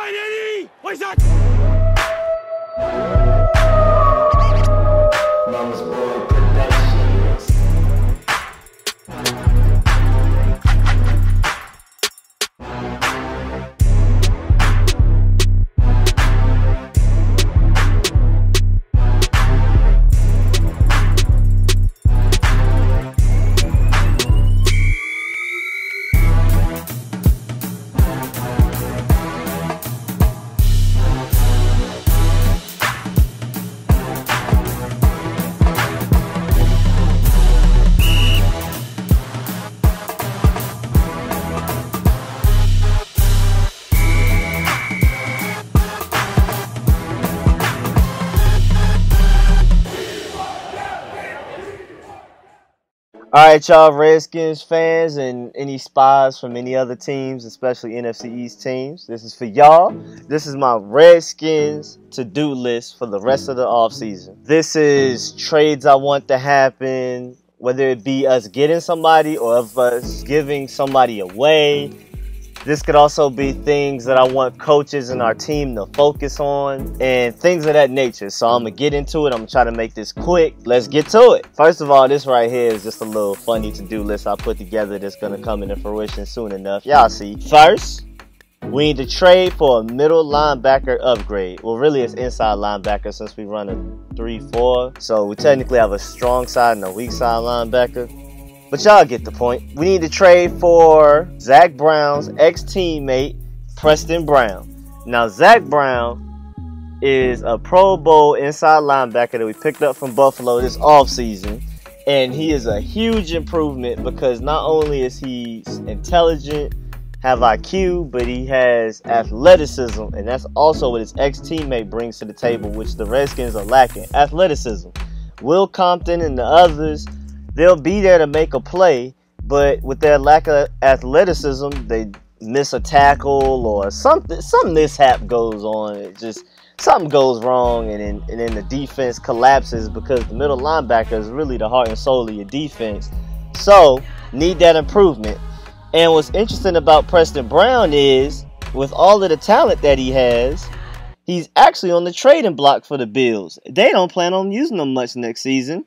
Finally! What's that? Mama's Boy Productions. Alright, y'all Redskins fans and any spies from any other teams, especially NFC East teams. This is for y'all. This is my Redskins to-do list for the rest of the offseason. This is trades I want to happen, whether it be us getting somebody or of us giving somebody away. This could also be things that I want coaches and our team to focus on and things of that nature. So I'm going to get into it. I'm going to try to make this quick. Let's get to it. First of all, this right here is just a little funny to-do list I put together that's going to come into fruition soon enough. Y'all see. First, we need to trade for a middle linebacker upgrade. Well, really, it's inside linebacker since we run a 3-4. So we technically have a strong side and a weak side linebacker. But y'all get the point. We need to trade for Zach Brown's ex-teammate, Preston Brown. Now, Zach Brown is a Pro Bowl inside linebacker that we picked up from Buffalo this offseason. And he is a huge improvement because not only is he intelligent, have IQ, but he has athleticism. And that's also what his ex-teammate brings to the table, which the Redskins are lacking. Athleticism. Will Compton and the others, they'll be there to make a play, but with their lack of athleticism, they miss a tackle or some mishap goes on. It just something goes wrong, and then the defense collapses because the middle linebacker is really the heart and soul of your defense. So need that improvement. And what's interesting about Preston Brown is, with all of the talent that he has, he's actually on the trading block for the Bills. They don't plan on using him much next season.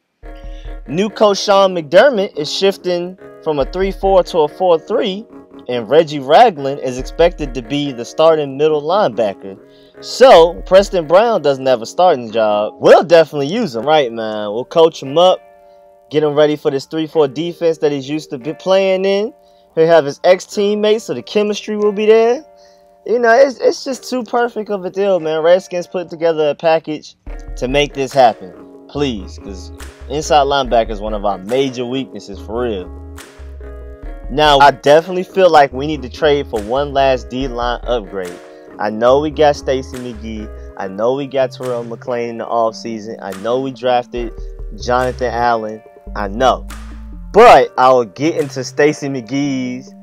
New coach Sean McDermott is shifting from a 3-4 to a 4-3, and Reggie Ragland is expected to be the starting middle linebacker. So, Preston Brown doesn't have a starting job. We'll definitely use him, right, man? We'll coach him up, get him ready for this 3-4 defense that he's used to be playing in. He'll have his ex-teammates, so the chemistry will be there. You know, it's just too perfect of a deal, man. Redskins put together a package to make this happen. Please, because inside linebacker is one of our major weaknesses for real. Now, I definitely feel like we need to trade for one last D-line upgrade. I know we got Stacey McGee. I know we got Terrelle McClain in the offseason. I know we drafted Jonathan Allen. I know. But I will get into Stacey McGee's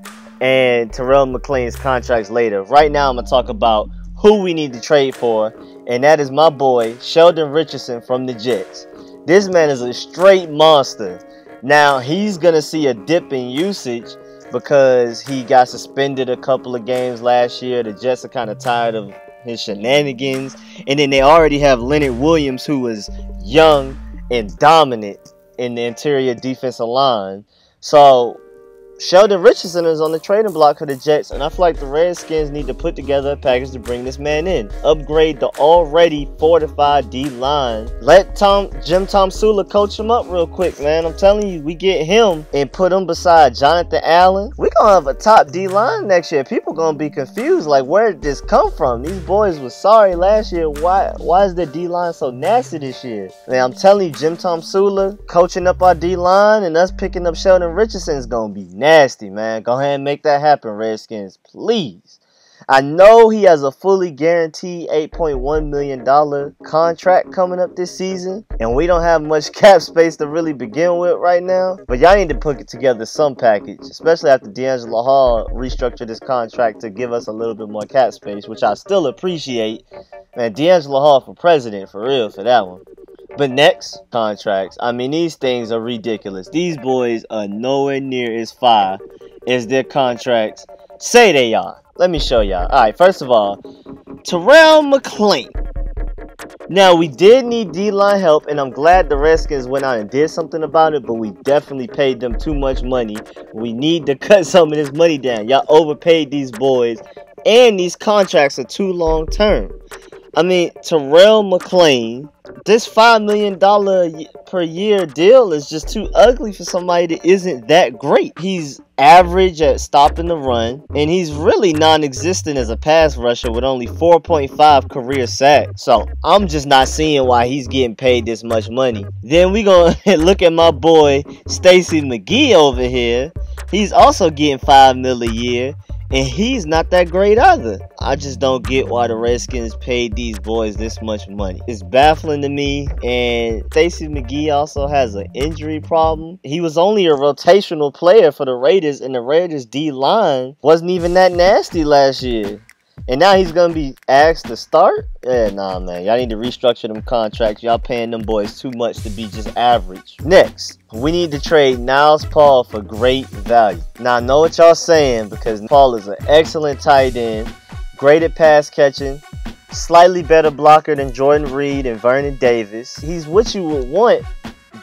and Terrelle McClain's contracts later. Right now, I'm going to talk about who we need to trade for, and that is my boy, Sheldon Richardson from the Jets. This man is a straight monster. Now, he's going to see a dip in usage because he got suspended a couple of games last year. The Jets are kind of tired of his shenanigans. And then they already have Leonard Williams, who is young and dominant in the interior defensive line. So Sheldon Richardson is on the trading block for the Jets, and I feel like the Redskins need to put together a package to bring this man in. Upgrade the already fortified D-line. Let Jim Tomsula coach him up real quick, man. I'm telling you, we get him and put him beside Jonathan Allen. We're going to have a top D-line next year. People going to be confused, like, where did this come from? These boys were sorry last year. Why is the D-line so nasty this year? Man, I'm telling you, Jim Tomsula coaching up our D-line and us picking up Sheldon Richardson is going to be nasty, man. Go ahead and make that happen, Redskins, please. I know he has a fully guaranteed $8.1 million contract coming up this season, and we don't have much cap space to really begin with right now, but y'all need to put together some package, especially after D'Angelo Hall restructured his contract to give us a little bit more cap space, which I still appreciate. Man, D'Angelo Hall for president, for real, for that one. But next, contracts. I mean, these things are ridiculous. These boys are nowhere near as fire as their contracts say they are. Let me show y'all. All right, first of all, Terrelle McClain. Now, we did need D-line help, and I'm glad the Redskins went out and did something about it, but we definitely paid them too much money. We need to cut some of this money down. Y'all overpaid these boys, and these contracts are too long term. I mean, Terrelle McClain, this $5 million per year deal is just too ugly for somebody that isn't that great. He's average at stopping the run, and he's really non-existent as a pass rusher with only 4.5 career sacks. So I'm just not seeing why he's getting paid this much money. Then we gonna look at my boy Stacy McGee over here. He's also getting $5 million a year, and he's not that great either. I just don't get why the Redskins paid these boys this much money. It's baffling to me. And Stacy McGee also has an injury problem. He was only a rotational player for the Raiders, and the Raiders D-line wasn't even that nasty last year. And now he's going to be asked to start? Yeah, nah, man. Y'all need to restructure them contracts. Y'all paying them boys too much to be just average. Next, we need to trade Niles Paul for great value. Now, I know what y'all saying, because Paul is an excellent tight end, great at pass catching, slightly better blocker than Jordan Reed and Vernon Davis. He's what you would want,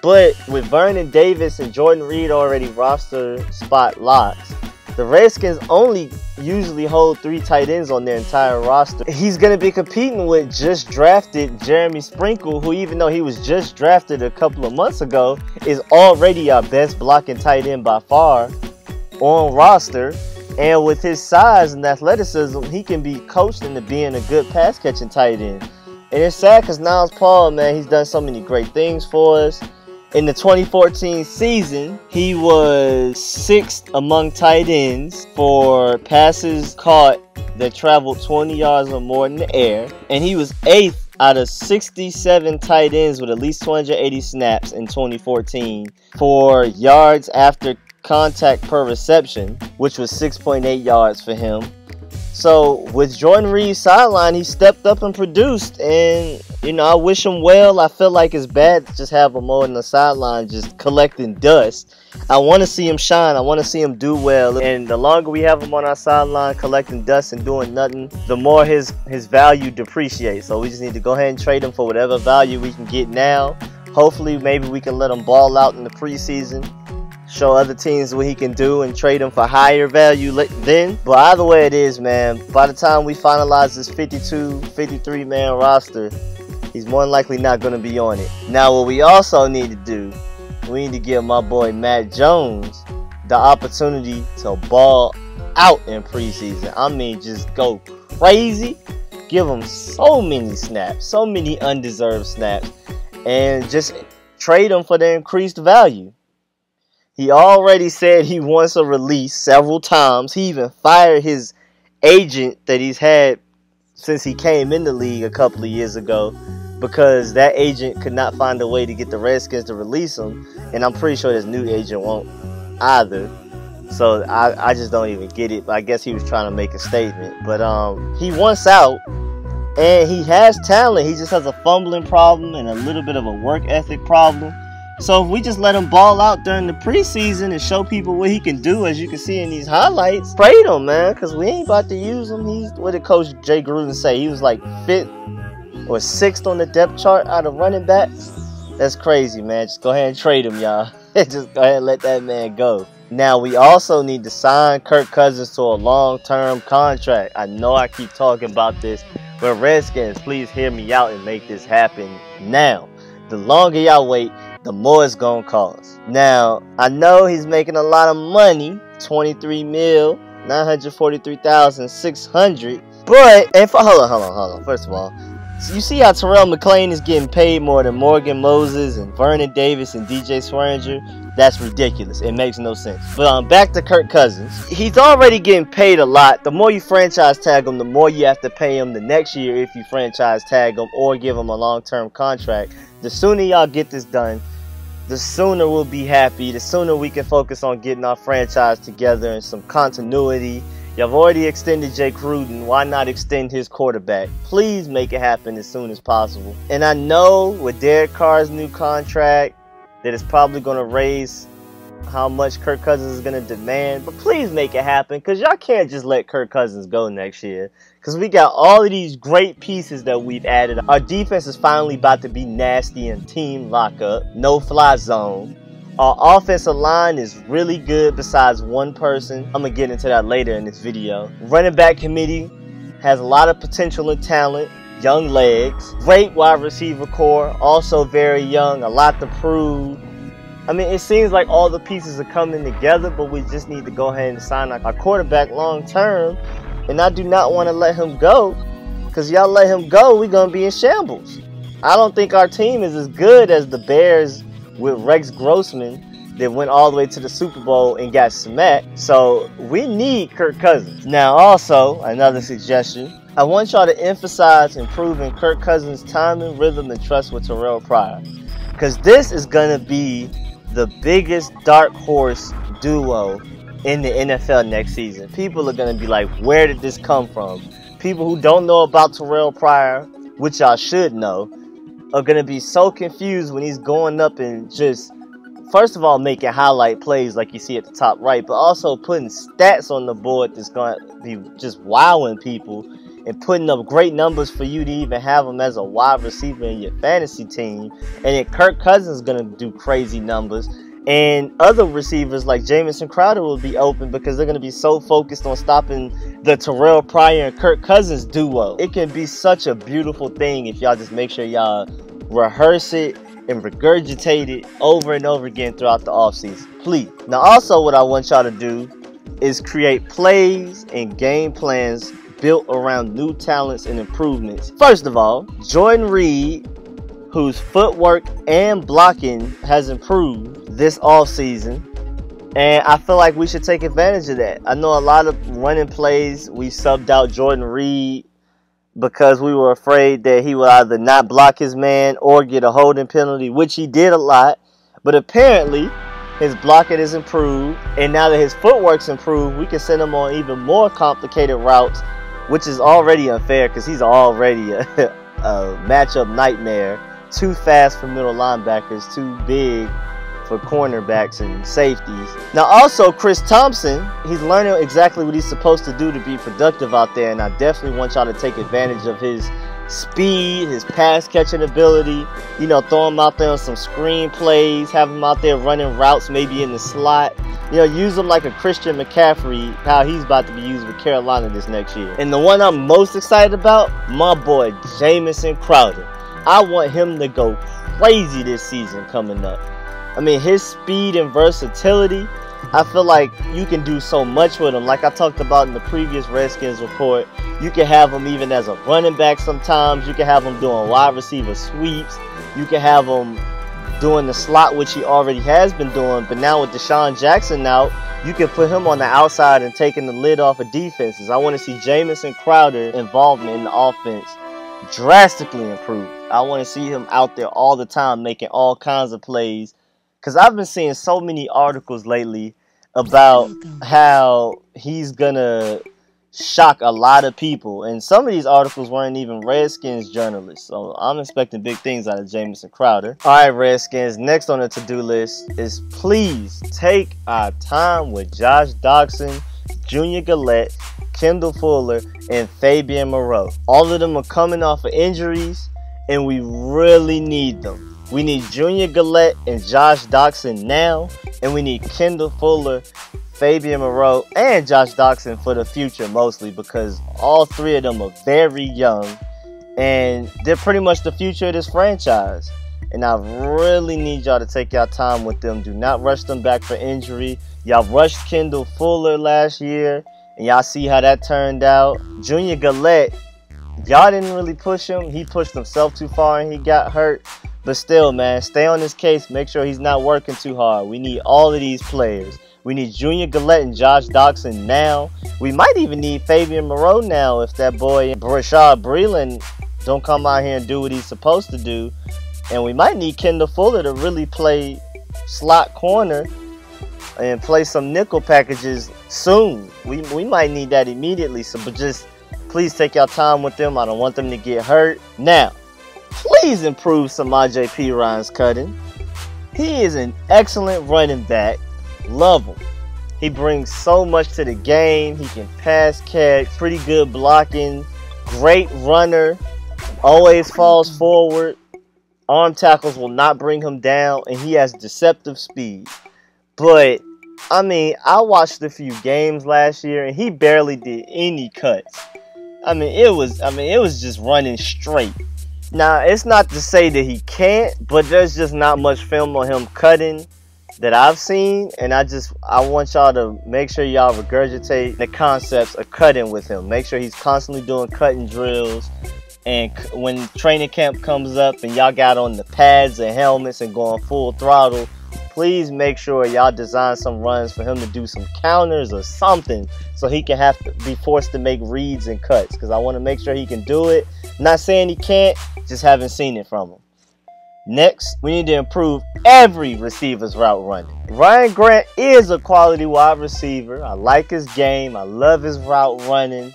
but with Vernon Davis and Jordan Reed already roster spot locks, the Redskins only usually hold 3 tight ends on their entire roster. He's going to be competing with just drafted Jeremy Sprinkle, who, even though he was just drafted a couple of months ago, is already our best blocking tight end by far on roster. And with his size and athleticism, he can be coached into being a good pass catching tight end. And it's sad because Niles Paul, man, he's done so many great things for us. In the 2014 season, he was 6th among tight ends for passes caught that traveled 20 yards or more in the air. And he was 8th out of 67 tight ends with at least 280 snaps in 2014 for yards after contact per reception, which was 6.8 yards for him. So with Jordan Reed's sideline, he stepped up and produced, and you know, I wish him well. I feel like it's bad to just have him on the sideline just collecting dust. I want to see him shine. I want to see him do well, and the longer we have him on our sideline collecting dust and doing nothing, the more his value depreciates. So we just need to go ahead and trade him for whatever value we can get now. Hopefully maybe we can let him ball out in the preseason, show other teams what he can do, and trade him for higher value then. But either way it is, man, by the time we finalize this 53 man roster, he's more than likely not going to be on it. Now, what we also need to do, we need to give my boy Matt Jones the opportunity to ball out in preseason. I mean, just go crazy. Give him so many snaps, so many undeserved snaps, and just trade him for the increased value. He already said he wants a release several times. He even fired his agent that he's had since he came in the league a couple of years ago, because that agent could not find a way to get the Redskins to release him. And I'm pretty sure this new agent won't either. So I just don't even get it. I guess he was trying to make a statement. But he wants out, and he has talent. He just has a fumbling problem and a little bit of a work ethic problem. So if we just let him ball out during the preseason and show people what he can do, as you can see in these highlights, trade him, man, because we ain't about to use him. What did Coach Jay Gruden say? He was like 5th or 6th on the depth chart out of running backs. That's crazy, man. Just go ahead and trade him, y'all. Just go ahead and let that man go. Now, we also need to sign Kirk Cousins to a long-term contract. I know I keep talking about this, but Redskins, please hear me out and make this happen now. The longer y'all wait, the more it's gonna cost. Now, I know he's making a lot of money, $23,943,600. But, and hold on. First of all, so you see how Terrelle McClain is getting paid more than Morgan Moses and Vernon Davis and DJ Swearinger? That's ridiculous. It makes no sense. But back to Kirk Cousins. He's already getting paid a lot. The more you franchise tag him, the more you have to pay him the next year if you franchise tag him or give him a long-term contract. The sooner y'all get this done, the sooner we'll be happy. The sooner we can focus on getting our franchise together and some continuity. You've already extended Jay Gruden. Why not extend his quarterback? Please make it happen as soon as possible. And I know with Derek Carr's new contract that it's probably going to raise how much Kirk Cousins is going to demand. But please make it happen, because y'all can't just let Kirk Cousins go next year. Because we got all of these great pieces that we've added. Our defense is finally about to be nasty in team lockup, no fly zone. Our offensive line is really good besides one person. I'm going to get into that later in this video. Running back committee has a lot of potential and talent, young legs. Great wide receiver core, also very young, a lot to prove. I mean, it seems like all the pieces are coming together, but we just need to go ahead and sign our quarterback long term. And I do not want to let him go, because y'all let him go, we're going to be in shambles. I don't think our team is as good as the Bears with Rex Grossman that went all the way to the Super Bowl and got smacked. So we need Kirk Cousins. Now also, another suggestion, I want y'all to emphasize improving Kirk Cousins' timing, rhythm, and trust with Terrelle Pryor. Because this is going to be the biggest dark horse duo in the NFL next season. People are going to be like, where did this come from? People who don't know about Terrelle Pryor, which y'all should know, are going to be so confused when he's going up and just, first of all, making highlight plays like you see at the top right, but also putting stats on the board that's going to be just wowing people and putting up great numbers for you to even have him as a wide receiver in your fantasy team. And then Kirk Cousins is going to do crazy numbers. And other receivers like Jamison Crowder will be open because they're going to be so focused on stopping the Terrelle Pryor and Kirk Cousins duo. It can be such a beautiful thing if y'all just make sure y'all rehearse it and regurgitate it over and over again throughout the offseason. Please. Now also what I want y'all to do is create plays and game plans built around new talents and improvements. First of all, Jordan Reed, whose footwork and blocking has improved this offseason, and I feel like we should take advantage of that. I know a lot of running plays we subbed out Jordan Reed because we were afraid that he would either not block his man or get a holding penalty, which he did a lot, but apparently his blocking is improved, and now that his footwork's improved, we can send him on even more complicated routes, which is already unfair because he's already a matchup nightmare. Too fast for middle linebackers, too big for cornerbacks and safeties. Now also Chris Thompson, he's learning exactly what he's supposed to do to be productive out there, and I definitely want y'all to take advantage of his speed, his pass catching ability. You know, throw him out there on some screen plays, have him out there running routes maybe in the slot. You know, use him like a Christian McCaffrey, how he's about to be used with Carolina this next year. And the one I'm most excited about, my boy Jamison Crowder. I want him to go crazy this season coming up. I mean, his speed and versatility, I feel like you can do so much with him. Like I talked about in the previous Redskins report, you can have him even as a running back sometimes. You can have him doing wide receiver sweeps. You can have him doing the slot, which he already has been doing. But now with Deshaun Jackson out, you can put him on the outside and taking the lid off of defenses. I want to see Jamison Crowder involvement in the offense drastically improved. I want to see him out there all the time making all kinds of plays, because I've been seeing so many articles lately about how he's gonna shock a lot of people, and some of these articles weren't even Redskins journalists, so I'm expecting big things out of Jamison Crowder. Alright Redskins, next on the to-do list is please take our time with Josh Doctson, Junior Galette, Kendall Fuller, and Fabian Moreau. All of them are coming off of injuries, and we really need them. We need Junior Galette and Josh Doctson now, and we need Kendall Fuller, Fabian Moreau, and Josh Doctson for the future mostly, because all three of them are very young, and they're pretty much the future of this franchise. And I really need y'all to take y'all time with them. Do not rush them back for injury. Y'all rushed Kendall Fuller last year, and y'all see how that turned out. Junior Galette, y'all didn't really push him. He pushed himself too far and he got hurt. But still, man, stay on his case. Make sure he's not working too hard. We need all of these players. We need Junior Galette and Josh Doctson now. We might even need Fabian Moreau now if that boy Rashad Breeland don't come out here and do what he's supposed to do. And we might need Kendall Fuller to really play slot corner and play some nickel packages soon. We might need that immediately. So, but just please take your time with them. I don't want them to get hurt. Now, please improve Samaje Perine's cutting. He is an excellent running back. Love him. He brings so much to the game. He can pass catch, pretty good blocking. Great runner, always falls forward. Arm tackles will not bring him down, and he has deceptive speed. But I mean, I watched a few games last year, and he barely did any cuts. It was just running straight. Now, it's not to say that he can't, but there's just not much film on him cutting that I've seen, and I want y'all to make sure y'all regurgitate the concepts of cutting with him. Make sure he's constantly doing cutting drills, and when training camp comes up and y'all got on the pads and helmets and going full throttle, please make sure y'all design some runs for him to do some counters or something, so he can have to be forced to make reads and cuts, because I want to make sure he can do it. Not saying he can't, just haven't seen it from him. Next, we need to improve every receiver's route running. Ryan Grant is a quality wide receiver. I like his game. I love his route running.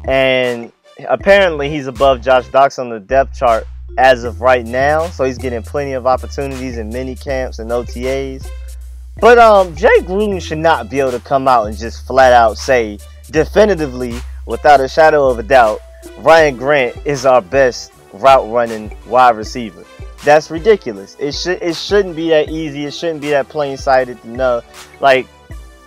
And apparently he's above Josh Doctson on the depth chart as of right now. So he's getting plenty of opportunities in mini camps and OTAs. But Jay Gruden should not be able to come out and just flat out say definitively, without a shadow of a doubt, Ryan Grant is our best route running wide receiver. That's ridiculous. It shouldn't be that easy. It shouldn't be that plain sighted to know. Like,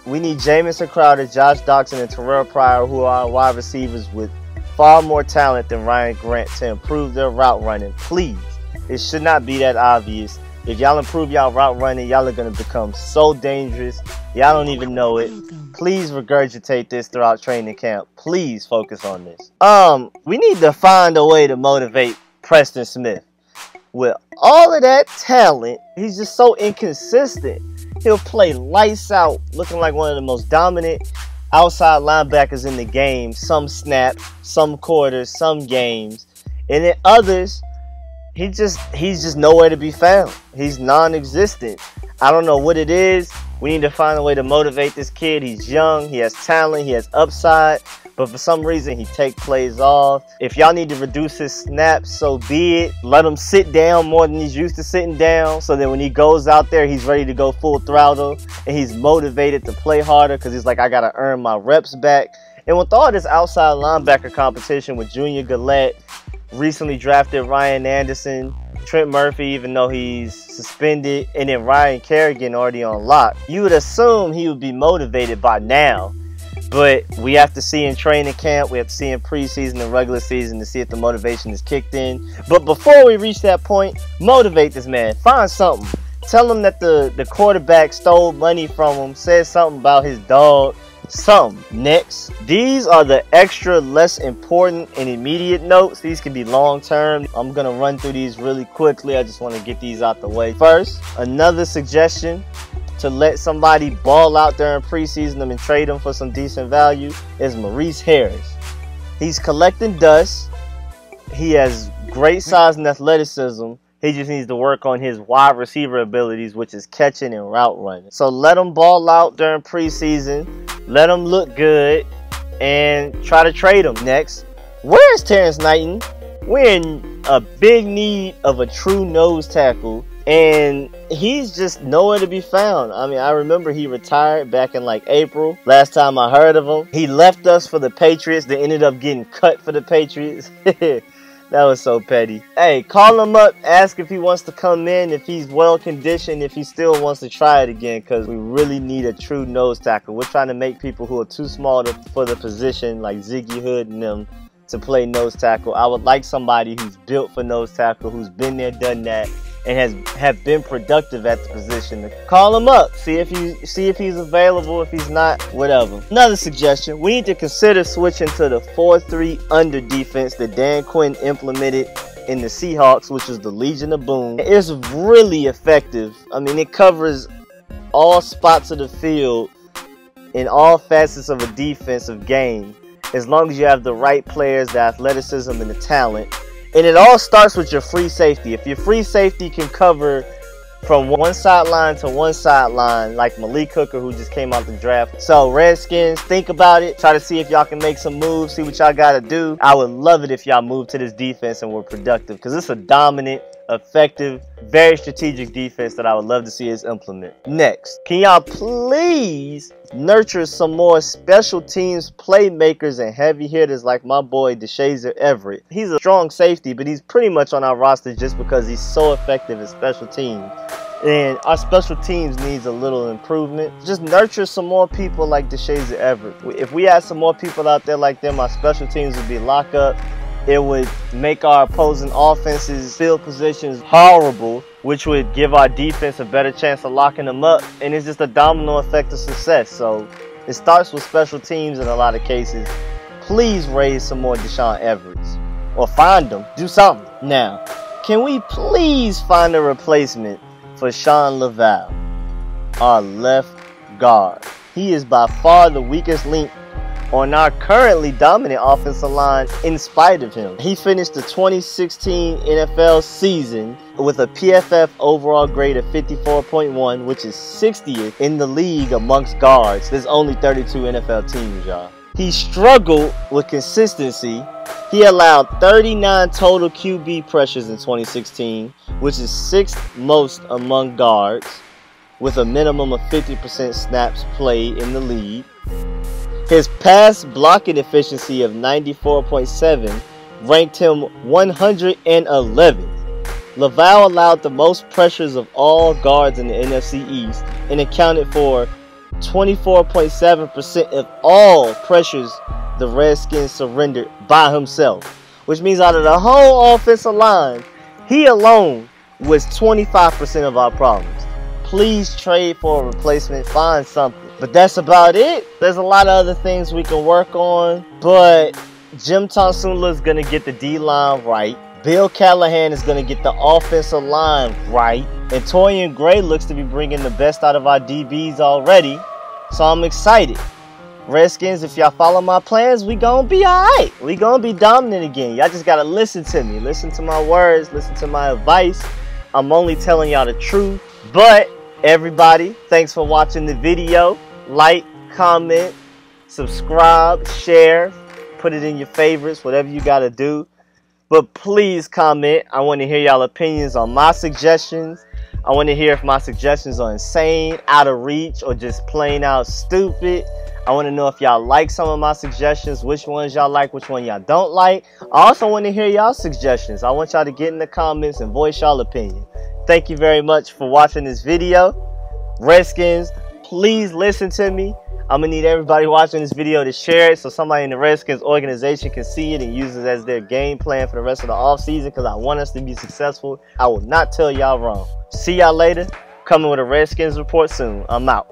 we need Jamison Crowder, Josh Doctson, and Terrelle Pryor, who are wide receivers with far more talent than Ryan Grant, to improve their route running. Please. It should not be that obvious. If y'all improve y'all route running, y'all are going to become so dangerous. Y'all don't even know it. Please regurgitate this throughout training camp. Please focus on this. We need to find a way to motivate Preston Smith. With all of that talent, he's just so inconsistent. He'll play lights out, looking like one of the most dominant outside linebackers in the game. Some snaps, some quarters, some games. And in others, he's just nowhere to be found. He's non-existent. I don't know what it is. We need to find a way to motivate this kid. He's young, he has talent, he has upside, but for some reason he takes plays off. If y'all need to reduce his snaps, so be it. Let him sit down more than he's used to sitting down, so that when he goes out there, he's ready to go full throttle, and he's motivated to play harder, because he's like, I gotta earn my reps back. And with all this outside linebacker competition with Junior Galette, recently drafted Ryan Anderson, Trent Murphy, even though he's suspended, and then Ryan Kerrigan already on lock, you would assume he would be motivated by now. But we have to see in training camp, we have to see in preseason and regular season to see if the motivation is kicked in. But before we reach that point, motivate this man. Find something. Tell him that the quarterback stole money from him, said something about his dog. Something. Next, these are the extra less important and immediate notes. These can be long term. I'm gonna run through these really quickly. I just want to get these out the way. First, another suggestion to let somebody ball out there in preseason and trade them for some decent value is Maurice Harris. He's collecting dust. He has great size and athleticism. He just needs to work on his wide receiver abilities, which is catching and route running. So let him ball out during preseason. Let him look good and try to trade him. Next, where's Terrence Knighton? We're in a big need of a true nose tackle, and he's just nowhere to be found. I mean, I remember he retired back in like April. Last time I heard of him, he left us for the Patriots. They ended up getting cut for the Patriots. That was so petty. Hey, call him up, ask if he wants to come in, if he's well conditioned, if he still wants to try it again, because we really need a true nose tackle. We're trying to make people who are too small for the position, like Ziggy Hood and them, to play nose tackle. I would like somebody who's built for nose tackle, who's been there, done that, and have been productive at the position. Call him up, see if he's available. If he's not, whatever. Another suggestion: we need to consider switching to the 4-3 under defense that Dan Quinn implemented in the Seahawks, which is the Legion of Boom. It's really effective. I mean, it covers all spots of the field in all facets of a defensive game, as long as you have the right players, the athleticism, and the talent. And it all starts with your free safety. If your free safety can cover from one sideline to one sideline, like Malik Hooker, who just came out the draft. So Redskins, think about it. Try to see if y'all can make some moves, see what y'all got to do. I would love it if y'all move to this defense and were productive, because it's a dominant, effective, very strategic defense that I would love to see us implement. Next, can y'all please nurture some more special teams playmakers and heavy hitters like my boy DeShazer Everett? He's a strong safety, but he's pretty much on our roster just because he's so effective at special teams. And our special teams needs a little improvement. Just nurture some more people like DeShazer Everett. If we had some more people out there like them, our special teams would be locked up. It would make our opposing offenses field positions horrible, which would give our defense a better chance of locking them up. And it's just a domino effect of success. So it starts with special teams in a lot of cases. Please raise some more Deshaun Everetts. Or find them. Do something. Now, can we please find a replacement for Sean Laval, our left guard? He is by far the weakest link on our currently dominant offensive line in spite of him. He finished the 2016 NFL season with a PFF overall grade of 54.1, which is 60th in the league amongst guards. There's only 32 NFL teams, y'all. He struggled with consistency. He allowed 39 total QB pressures in 2016, which is 6th most among guards, with a minimum of 50% snaps played in the league. His pass blocking efficiency of 94.7 ranked him 111th. Laval allowed the most pressures of all guards in the NFC East and accounted for 24.7% of all pressures the Redskins surrendered by himself, which means out of the whole offensive line, he alone was 25% of our problems. Please trade for a replacement, find something. But that's about it. There's a lot of other things we can work on, but Jim Tonsula is going to get the D-line right. Bill Callahan is going to get the offensive line right. And Torian Gray looks to be bringing the best out of our DBs already. So I'm excited. Redskins, if y'all follow my plans, we gonna be alright. We gonna be dominant again. Y'all just gotta listen to me. Listen to my words. Listen to my advice. I'm only telling y'all the truth. But everybody, thanks for watching the video. Like, comment, subscribe, share, put it in your favorites, whatever you gotta do. But please comment. I want to hear y'all opinions on my suggestions. I want to hear if my suggestions are insane, out of reach, or just plain out stupid. I want to know if y'all like some of my suggestions, which ones y'all like, which one y'all don't like. I also want to hear y'all suggestions. I want y'all to get in the comments and voice y'all opinion. Thank you very much for watching this video. Redskins, please listen to me. I'm going to need everybody watching this video to share it so somebody in the Redskins organization can see it and use it as their game plan for the rest of the offseason, because I want us to be successful. I will not tell y'all wrong. See y'all later. Coming with a Redskins report soon. I'm out.